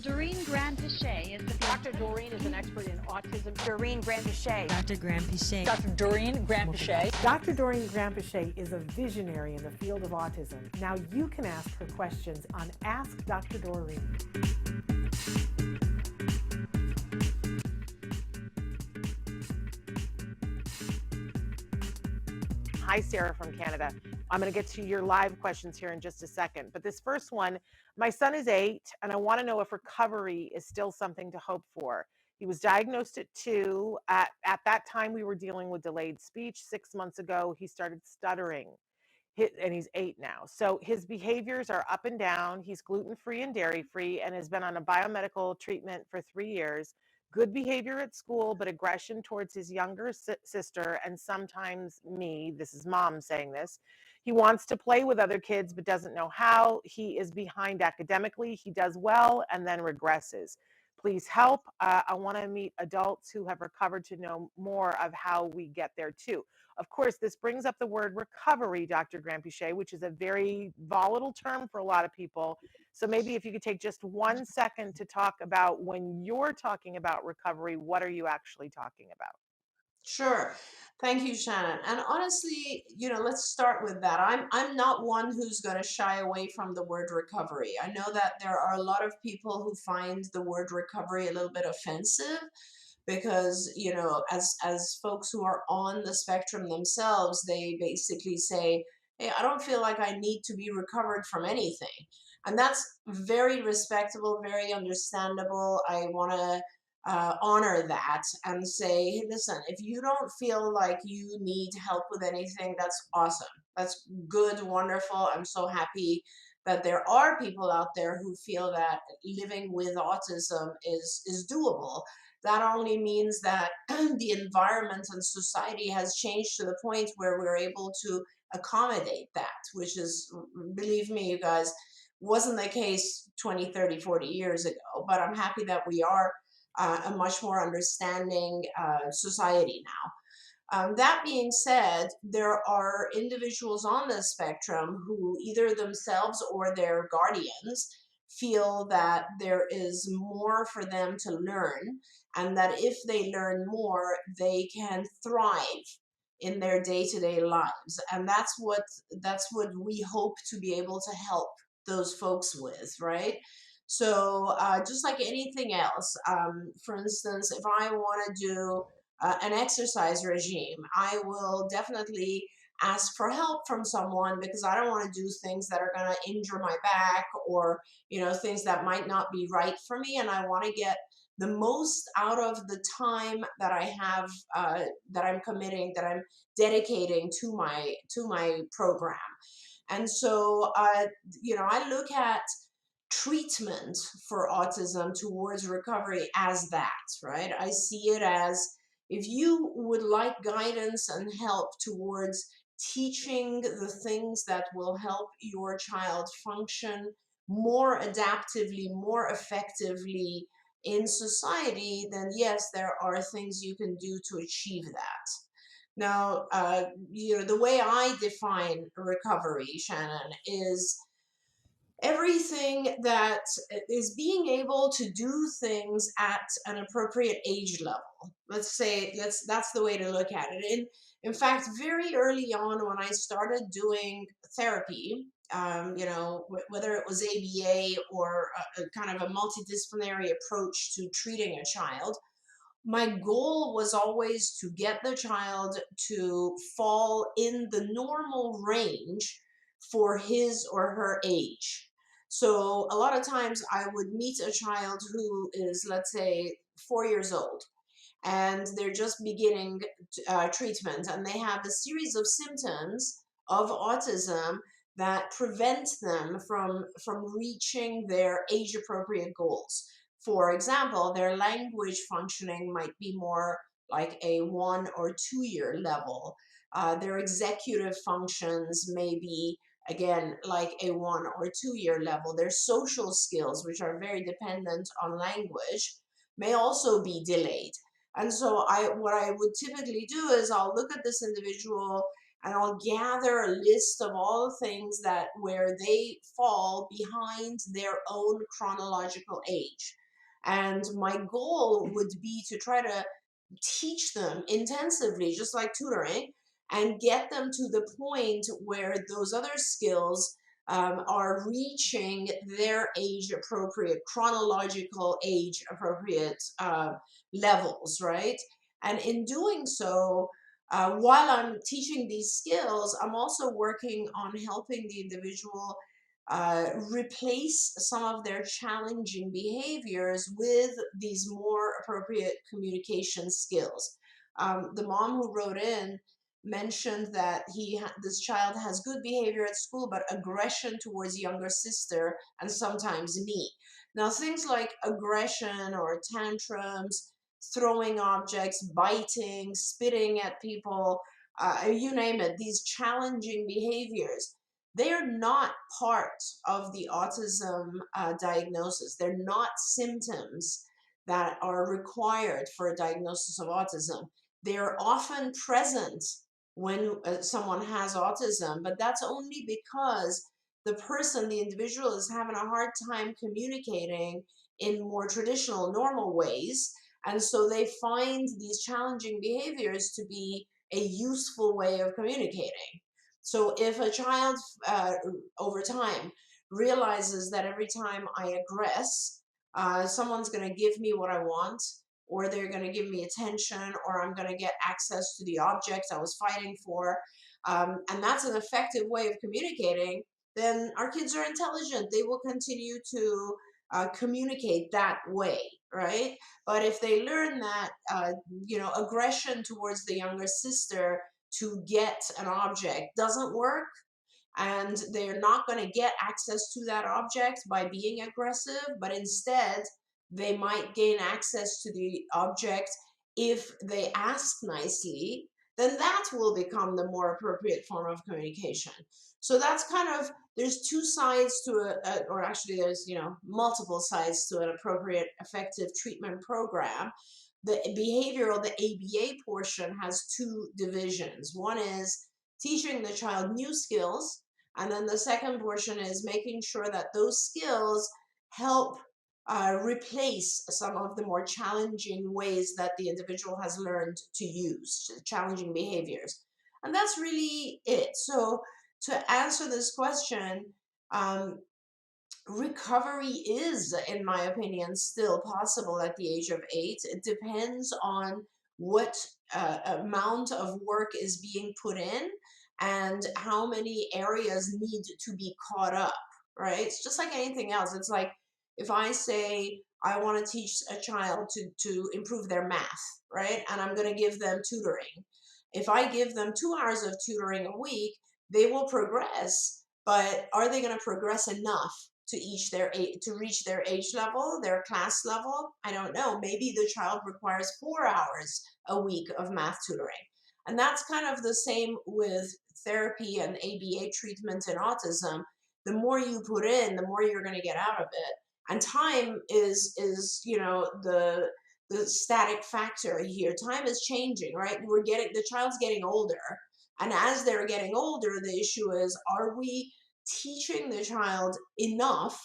Doreen Granpeesheh is the Dr. Doreen is an expert in autism. Doreen Granpeesheh. Dr. Granpeesheh. Dr. Doreen Granpeesheh. Dr. Doreen Granpeesheh is a visionary in the field of autism. Now you can ask her questions on Ask Dr. Doreen. Hi, Sarah from Canada. I'm going to get to your live questions here in just a second. But this first one, my son is 8, and I want to know if recovery is still something to hope for. He was diagnosed at 2. At that time, we were dealing with delayed speech. 6 months ago, he started stuttering, and he's 8 now. So his behaviors are up and down. He's gluten-free and dairy-free and has been on a biomedical treatment for 3 years. Good behavior at school, but aggression towards his younger sister and sometimes me. This is mom saying this. He wants to play with other kids, but doesn't know how. He is behind academically. He does well and then regresses. Please help. I want to meet adults who have recovered to know more of how we get there too. Of course, this brings up the word recovery, Dr. Granpeesheh, which is a very volatile term for a lot of people. So maybe if you could take just 1 second to talk about when you're talking about recovery, what are you actually talking about? Sure. Thank you, Shannon. And honestly, let's start with that. I'm not one who's going to shy away from the word recovery. I know that there are a lot of people who find the word recovery a little bit offensive because, as folks who are on the spectrum themselves, they basically say, hey, I don't feel like I need to be recovered from anything. And that's very respectable, very understandable. I want to honor that and say, hey, listen, if you don't feel like you need help with anything, that's awesome. That's good, wonderful. I'm so happy that there are people out there who feel that living with autism is doable. That only means that the environment and society has changed to the point where we're able to accommodate that, which is, believe me, you guys, wasn't the case 20, 30, 40 years ago. But I'm happy that we are a much more understanding society now. That being said, there are individuals on the spectrum who either themselves or their guardians feel that there is more for them to learn, and that if they learn more, they can thrive in their day-to-day lives. And that's what we hope to be able to help those folks with, right? So just like anything else, for instance, if I want to do an exercise regime, I will definitely ask for help from someone because I don't want to do things that are going to injure my back or, things that might not be right for me. And I want to get the most out of the time that I have, that I'm committing, that I'm dedicating to my program. And so, I look at treatment for autism towards recovery as that, right? I see it as, if you would like guidance and help towards teaching the things that will help your child function more adaptively, more effectively in society, then yes, there are things you can do to achieve that. Now, the way I define recovery, Shannon, is everything that is being able to do things at an appropriate age level. Let's say that's the way to look at it. In fact, very early on when I started doing therapy, whether it was ABA or a kind of a multidisciplinary approach to treating a child, my goal was always to get the child to fall in the normal range for his or her age. So a lot of times I would meet a child who is, let's say, 4 years old, and they're just beginning treatment, and they have a series of symptoms of autism that prevent them from reaching their age-appropriate goals. For example, their language functioning might be more like a 1 or 2 year level. Their executive functions may be, again, like a 1 or 2 year level. Their social skills, which are very dependent on language, may also be delayed. And so what I would typically do is I'll look at this individual and I'll gather a list of all the things that where they fall behind their own chronological age. And my goal would be to try to teach them intensively, just like tutoring, and get them to the point where those other skills are reaching their age appropriate, chronological age appropriate levels, right? And in doing so, while I'm teaching these skills, I'm also working on helping the individual replace some of their challenging behaviors with these more appropriate communication skills. The mom who wrote in mentioned that this child has good behavior at school, but aggression towards younger sister and sometimes me. Now, things like aggression or tantrums, throwing objects, biting, spitting at people, you name it, these challenging behaviors, they're not part of the autism diagnosis. They're not symptoms that are required for a diagnosis of autism. They're often present when someone has autism, but that's only because the person, the individual, is having a hard time communicating in more traditional, normal ways. And so they find these challenging behaviors to be a useful way of communicating. So if a child over time realizes that every time I aggress, someone's going to give me what I want, or they're going to give me attention, or I'm going to get access to the object I was fighting for, and that's an effective way of communicating, then our kids are intelligent. They will continue to communicate that way, right? But if they learn that, aggression towards the younger sister to get an object doesn't work, and they're not going to get access to that object by being aggressive, but instead they might gain access to the object if they ask nicely, then that will become the more appropriate form of communication. So that's kind of, there's two sides to it, or actually there's, multiple sides to an appropriate effective treatment program. The behavioral, the ABA portion has two divisions. One is teaching the child new skills, and then the second portion is making sure that those skills help replace some of the more challenging ways that the individual has learned to use, challenging behaviors. And that's really it. So, to answer this question, um, recovery is, in my opinion, still possible at the age of 8. It depends on what amount of work is being put in and how many areas need to be caught up, right? It's just like anything else. It's like if I say I want to teach a child to improve their math, right? And I'm going to give them tutoring. If I give them 2 hours of tutoring a week, they will progress, but are they going to progress enough to reach their age level, their class level? I don't know. Maybe the child requires 4 hours a week of math tutoring. And that's kind of the same with therapy and ABA treatment in autism. The more you put in, the more you're going to get out of it. And time is the static factor here. Time is changing, right? The child's getting older. And as they're getting older, the issue is, are we teaching the child enough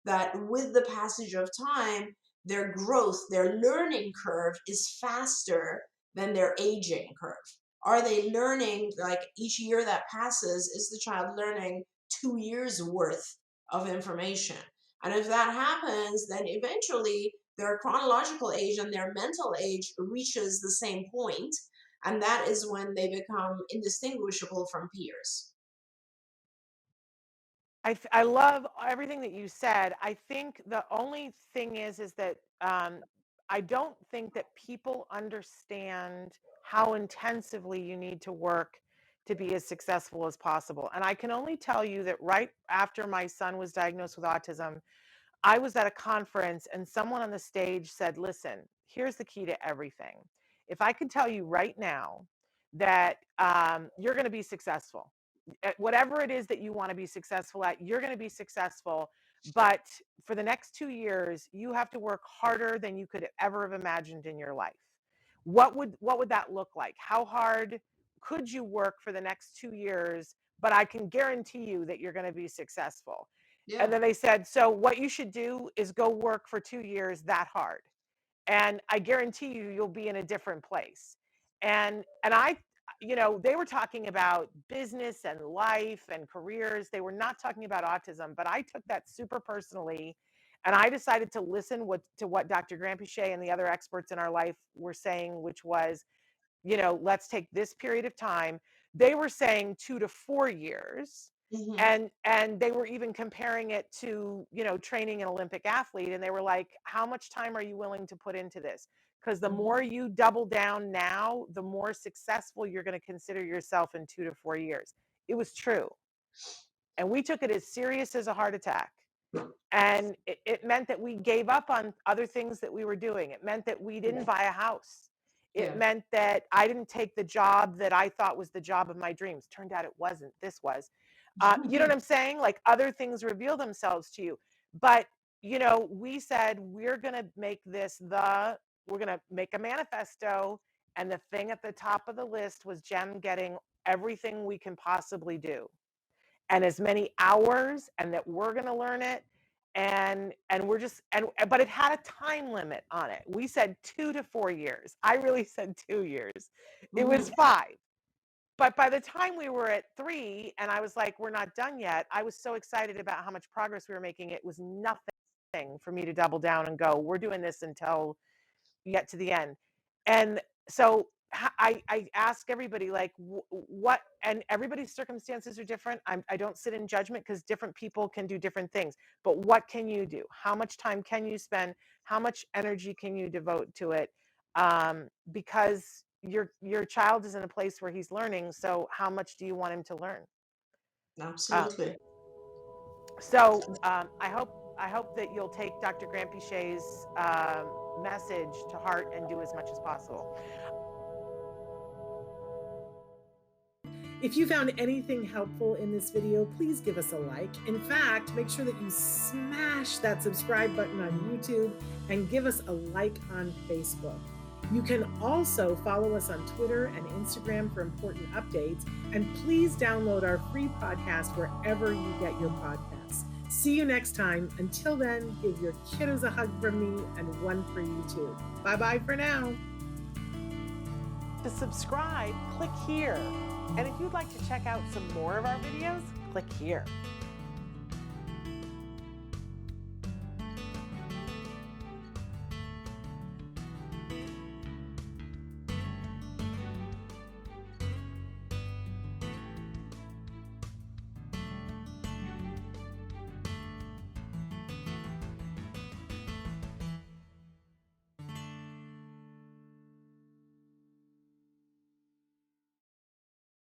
that with the passage of time, their growth, their learning curve is faster than their aging curve? Are they learning, like each year that passes, is the child learning 2 years worth of information? And if that happens, then eventually their chronological age and their mental age reaches the same point, and that is when they become indistinguishable from peers. I love everything that you said. I think the only thing is that I don't think that people understand how intensively you need to work to be as successful as possible. And I can only tell you that right after my son was diagnosed with autism, I was at a conference and someone on the stage said, listen, here's the key to everything. If I could tell you right now that you're going to be successful at whatever it is that you want to be successful at, you're going to be successful. But for the next 2 years, you have to work harder than you could ever have imagined in your life. What would that look like? How hard could you work for the next 2 years, but I can guarantee you that you're going to be successful. Yeah. And then they said, so what you should do is go work for 2 years that hard. And I guarantee you, you'll be in a different place. And I, they were talking about business and life and careers. They were not talking about autism, but I took that super personally. And I decided to listen to what Dr. Granpeesheh and the other experts in our life were saying, which was, let's take this period of time. They were saying 2 to 4 years. Mm-hmm. And they were even comparing it to, training an Olympic athlete. And they were like, how much time are you willing to put into this? Because the more you double down now, the more successful you're going to consider yourself in 2 to 4 years. It was true. And we took it as serious as a heart attack. And it meant that we gave up on other things that we were doing. It meant that we didn't buy a house. It meant that I didn't take the job that I thought was the job of my dreams. Turned out it wasn't. This was. You know what I'm saying? Like, other things reveal themselves to you. But, we said, we're going to make we're going to make a manifesto. And the thing at the top of the list was Jem getting everything we can possibly do. And as many hours, and that we're going to learn it. And we're just, but it had a time limit on it. We said 2 to 4 years. I really said 2 years. It was 5. But by the time we were at 3 and I was like, we're not done yet, I was so excited about how much progress we were making. It was nothing for me to double down and go, we're doing this until we get to the end. And so I ask everybody, like, what, and everybody's circumstances are different. I don't sit in judgment, because different people can do different things. But what can you do? How much time can you spend? How much energy can you devote to it? Because your child is in a place where he's learning. So how much do you want him to learn? Absolutely. I hope that you'll take Dr. Granpeesheh's message to heart and do as much as possible. If you found anything helpful in this video, please give us a like. In fact, make sure that you smash that subscribe button on YouTube and give us a like on Facebook. You can also follow us on Twitter and Instagram for important updates. And please download our free podcast wherever you get your podcasts. See you next time. Until then, give your kiddos a hug from me and one for you too. Bye-bye for now. To subscribe, click here. And if you'd like to check out some more of our videos, click here.